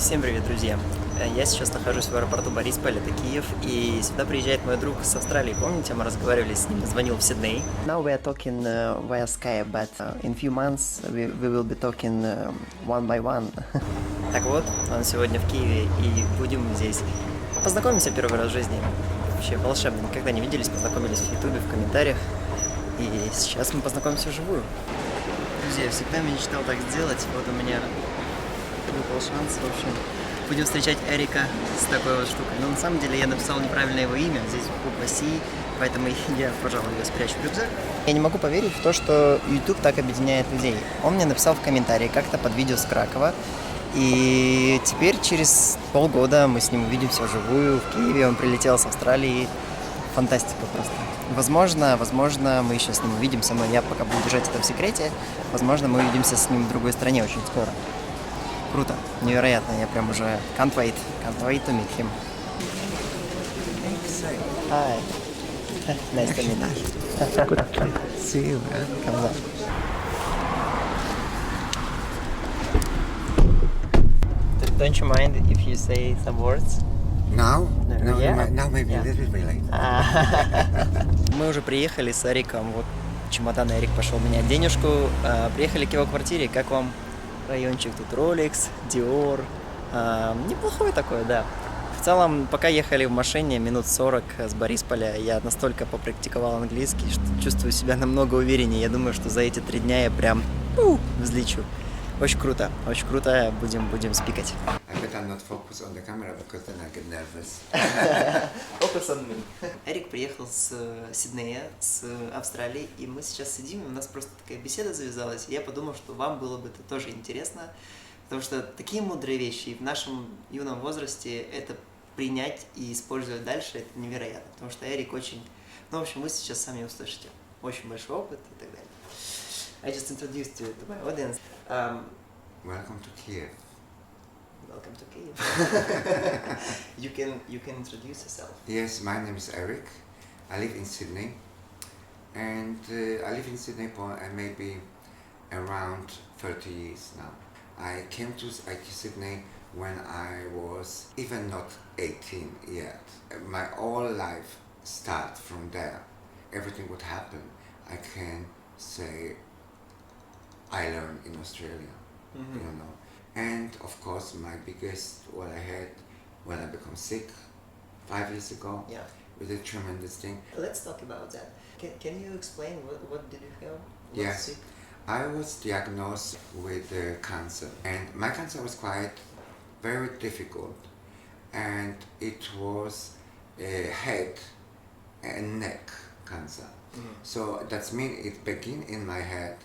Всем привет, друзья! Я сейчас нахожусь в аэропорту Борисполь, это Киев, и сюда приезжает мой друг с Австралии. Помните, мы разговаривали с ним, звонил в Сидней. Now we are talking via Skype, but in few months we will be talking one by one. Так вот, он сегодня в Киеве, и будем здесь. Познакомимся первый раз в жизни. Вообще волшебно, никогда не виделись, познакомились в Ютубе, в комментариях. И сейчас мы познакомимся вживую. Друзья, я всегда мечтал так сделать, вот у меня выпал шанс, в общем. Будем встречать Эрика с такой вот штукой. Но на самом деле я написал неправильно его имя, здесь буква С, поэтому я, пожалуй, ее спрячу в рюкзак. Я не могу поверить в то, что YouTube так объединяет людей. Он мне написал в комментарии как-то под видео с Кракова. И теперь через полгода мы с ним увидимся вживую в Киеве. Он прилетел с Австралии. Фантастика просто. Возможно, мы еще с ним увидимся, но я пока буду держать это в секрете. Возможно, мы увидимся с ним в другой стране очень скоро. Круто, невероятно, я прям уже can't wait to meet him. Hi, nice to meet you. Good to see you. Come on. Don't you mind if you say some words? Now? No, yeah. Now maybe a little bit late. Мы уже приехали с Эриком, вот чемодан Эрик пошел менять денежку. Приехали к его квартире, как вам? Райончик тут Rolex, Dior, неплохой такой, да. В целом, пока ехали в машине минут 40 с Борисполя, я настолько попрактиковал английский, что чувствую себя намного увереннее. Я думаю, что за эти 3 дня я прям взлечу. Очень круто, будем спикать. I better not focus on the camera because then I get nervous. Focus on me. Эрик приехал с Сиднея, с Австралии, и мы сейчас сидим, и у нас просто такая беседа завязалась, и я подумал, что вам было бы это тоже интересно, потому что такие мудрые вещи, и в нашем юном возрасте это принять и использовать дальше, это невероятно, потому что Эрик очень, в общем, вы сейчас сами услышите, очень большой опыт и так далее. I just introduced you to my audience. Welcome to Kiev. Welcome to Kyiv. you can introduce yourself. Yes, my name is Eric. I live in Sydney, and I live in Sydney for maybe around 30 years now. I came to Sydney when I was even not 18 yet. My whole life starts from there. Everything would happen. I can say I learned in Australia, you know. And of course, my biggest, what I had when I became sick 5 years ago, was a tremendous thing. Let's talk about that. Can you explain what did you have? Yes, sick? I was diagnosed with cancer, and my cancer was quite very difficult, and it was a head and neck cancer. So that means it began in my head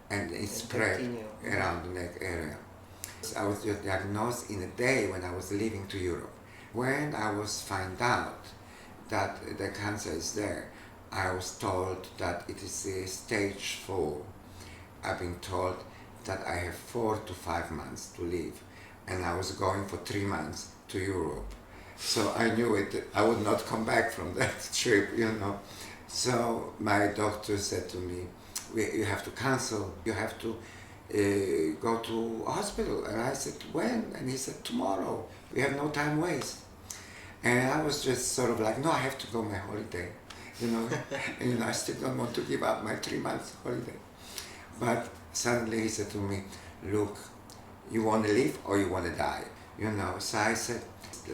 and it spread around the neck area. I was just diagnosed in a day when I was leaving to Europe. When I was found out that the cancer is there, I was told that it is a stage 4. I've been told that I have 4 to 5 months to live, and I was going for 3 months to Europe. So I knew I would not come back from that trip, you know. So my doctor said to me, you have to cancel, you have to go to hospital. And I said, when? And he said, tomorrow. We have no time waste. And I was just sort of like, no, I have to go on my holiday, you know. And I still don't want to give up my 3 months holiday. But suddenly he said to me, look, you want to live or you want to die, you know. So I said,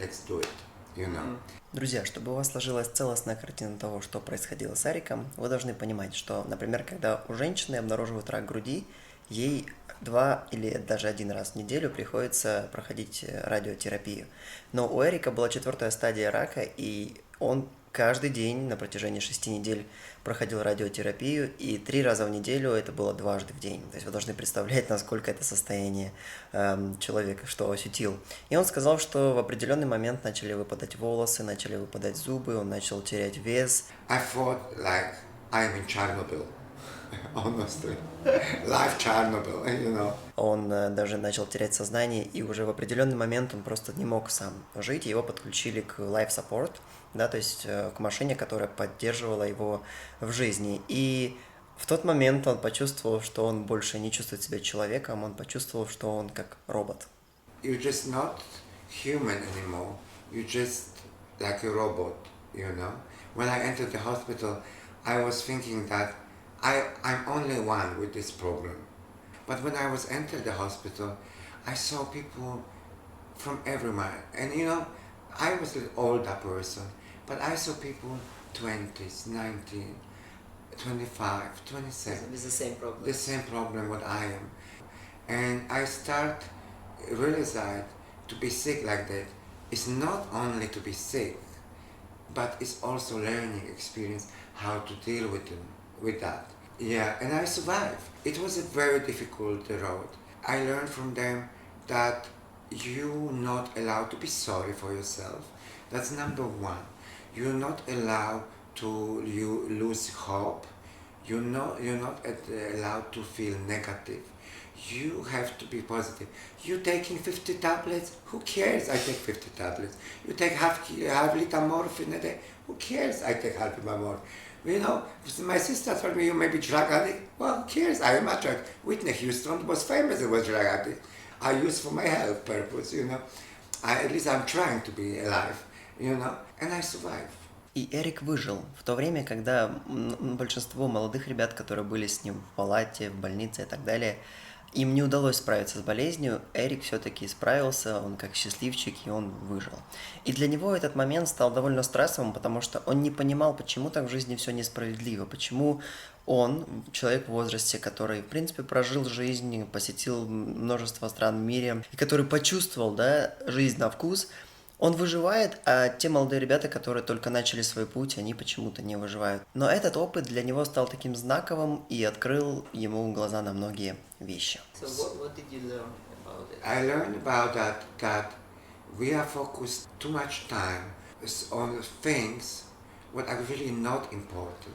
let's do it, you know. Друзья, чтобы у вас сложилась целостная картина того, что происходило с Эриком, вы должны понимать, что, например, когда у женщины обнаруживают рак груди, ей 2 или даже 1 раз в неделю приходится проходить радиотерапию. Но у Эрика была 4-я стадия рака, и он каждый день на протяжении 6 недель проходил радиотерапию, и 3 раза в неделю это было дважды в день. То есть вы должны представлять, насколько это состояние человека, что ощутил. И он сказал, что в определенный момент начали выпадать волосы, начали выпадать зубы, он начал терять вес. I thought like I'm in Chernobyl. Honestly, life Chernobyl, you know. Он даже начал терять сознание, и уже в определенный момент он просто не мог сам жить. Его подключили к life support, да, то есть к машине, которая поддерживала его в жизни. И в тот момент он почувствовал, что он больше не чувствует себя человеком, он почувствовал, что он как робот. you're just not human anymore. You're just like a robot, you know. When I entered the hospital, I was thinking that I'm only one with this problem. But when I was entered the hospital, I saw people from everywhere. And you know, I was an older person, but I saw people 20s, 19, 25, 27. It's the same problem. The same problem what I am. And I start realize to be sick like that is not only to be sick, but it's also learning experience how to deal with that. Yeah, and I survived. It was a very difficult road. I learned from them that you're not allowed to be sorry for yourself. That's number one. You're not allowed to lose hope. You're not allowed to feel negative. You have to be positive. You taking 50 tablets? Who cares? I take 50 tablets. You take half liter morphine a day? Who cares? I take half liter morphine. You know, my sister told me you may be drug addict. Well, who cares? I am a drug. Whitney Houston was famous as a drug addict. I use for my health purpose, you know. At least I'm trying to be alive, you know, and I survive. И Эрик выжил в то время, когда большинство молодых ребят, которые были с ним в палате, в больнице и так далее, им не удалось справиться с болезнью, Эрик все-таки справился, он как счастливчик, и он выжил. И для него этот момент стал довольно стрессовым, потому что он не понимал, почему так в жизни все несправедливо, почему он, человек в возрасте, который, в принципе, прожил жизнь, посетил множество стран в мире, и который почувствовал, да, жизнь на вкус, он выживает, а те молодые ребята, которые только начали свой путь, они почему-то не выживают. Но этот опыт для него стал таким знаковым и открыл ему глаза на многие вещи. So what did you learn about it? I learned about that we are focused too much time on things what are really not important,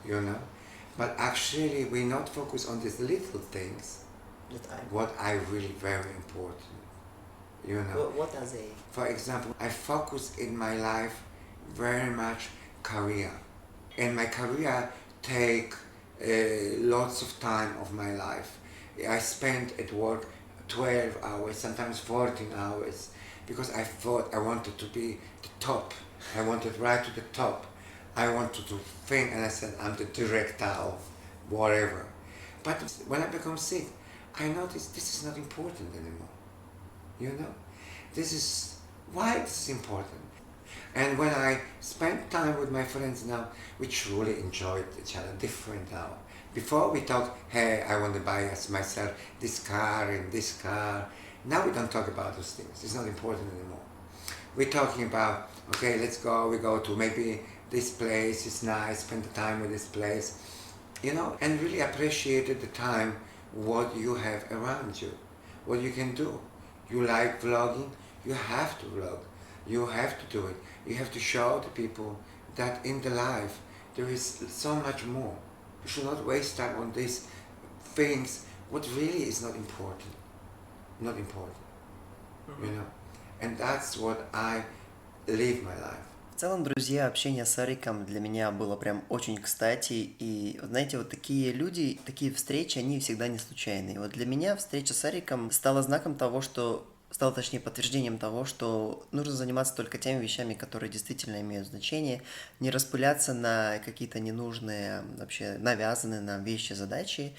you know. But actually we not focus on these little things what are really very important. You know. What are they? For example, I focus in my life very much career, and my career take lots of time of my life. I spent at work 12 hours, sometimes 14 hours, because I thought I wanted to be the top. I wanted right to the top. I wanted to think, and I said I'm the director of whatever. But when I become sick, I noticed this is not important anymore. You know, this is why this is important. And when I spend time with my friends now, we truly enjoy each other different now. Before we talk, hey, I want to buy myself this car and this car. Now we don't talk about those things. It's not important anymore. We're talking about, okay, let's go. We go to maybe this place. It's nice. Spend the time with this place. You know, and really appreciated the time what you have around you, what you can do. You like vlogging, you have to vlog. You have to do it. You have to show the people that in the life there is so much more. You should not waste time on these things what really is not important. Not important. You know? And that's what I live my life. В целом, друзья, общение с Эриком для меня было прям очень кстати, и, знаете, вот такие люди, такие встречи, они всегда не случайные. Вот для меня встреча с Эриком стала знаком того, что, стала точнее подтверждением того, что нужно заниматься только теми вещами, которые действительно имеют значение, не распыляться на какие-то ненужные, вообще навязанные нам вещи, задачи,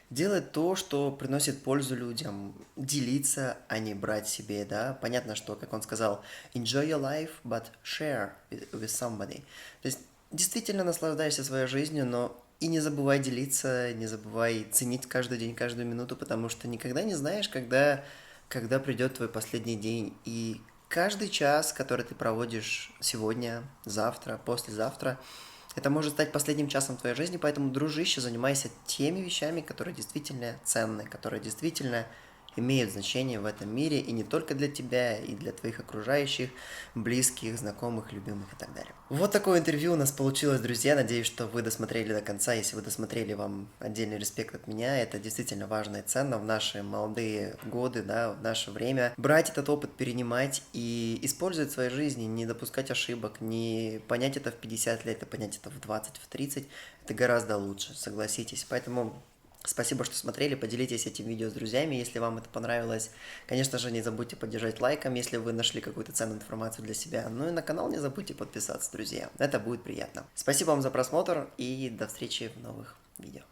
делать то, что приносит пользу людям, делиться, а не брать себе, да. Понятно, что, как он сказал, enjoy your life, but share with somebody. То есть действительно наслаждайся своей жизнью, но и не забывай делиться, не забывай ценить каждый день, каждую минуту, потому что никогда не знаешь, когда придет твой последний день. И каждый час, который ты проводишь сегодня, завтра, послезавтра, это может стать последним часом твоей жизни, поэтому, дружище, занимайся теми вещами, которые действительно ценны, которые действительно имеют значение в этом мире, и не только для тебя, и для твоих окружающих, близких, знакомых, любимых и так далее. Вот такое интервью у нас получилось, друзья. Надеюсь, что вы досмотрели до конца. Если вы досмотрели, вам отдельный респект от меня. Это действительно важно и ценно в наши молодые годы, да, в наше время. Брать этот опыт, перенимать и использовать в своей жизни, не допускать ошибок, не понять это в 50 лет, а понять это в 20, в 30. Это гораздо лучше, согласитесь. Поэтому Спасибо, что смотрели, поделитесь этим видео с друзьями, если вам это понравилось. Конечно же, не забудьте поддержать лайком, если вы нашли какую-то ценную информацию для себя. Ну и на канал не забудьте подписаться, друзья. Это будет приятно. Спасибо вам за просмотр и до встречи в новых видео.